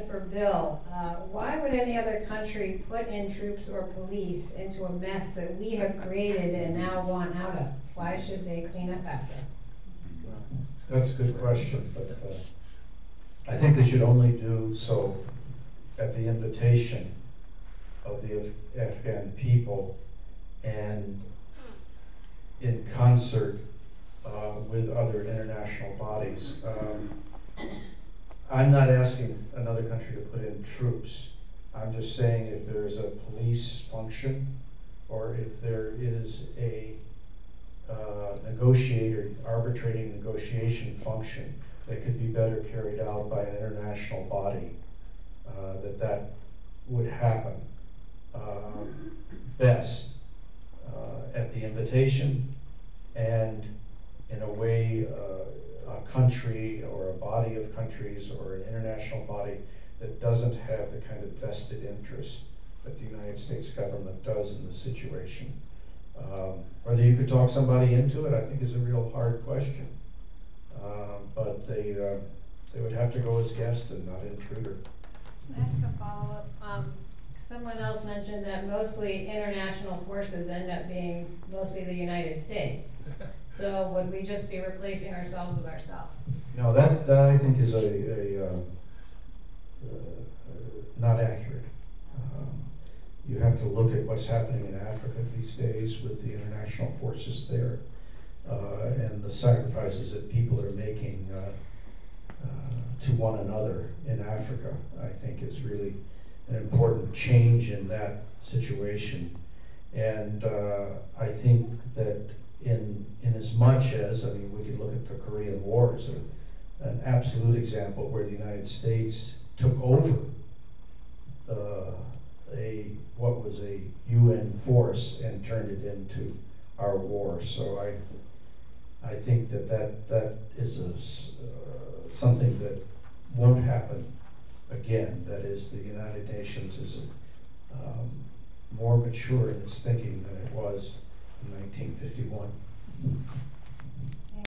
for Bill. Why would any other country put in troops or police into a mess that we have created and now want out of? Why should they clean up after us? That's a good question, but I think they should only do so at the invitation of the Afghan people and in concert with other international bodies. I'm not asking another country to put in troops. I'm just saying if there's a police function or if there is a arbitrating negotiation function that could be better carried out by an international body, that would happen best at the invitation and in a way a country or a body of countries or an international body that doesn't have the kind of vested interest that the United States government does in the situation. Whether you could talk somebody into it, I think, is a real hard question. But they would have to go as guest and not intruder. Can I ask a follow-up? Someone else mentioned that mostly international forces end up being mostly the United States. So would we just be replacing ourselves with ourselves? No, that I think is not accurate. You have to look at what's happening in Africa these days with the international forces there and the sacrifices that people are making to one another in Africa. I think is really an important change in that situation. And I think that in as much as, I mean, we could look at the Korean War as an absolute example where the United States took over what was a UN force and turned it into our war. So I think that is something that won't happen again. That is, the United Nations is more mature in its thinking than it was in 1951.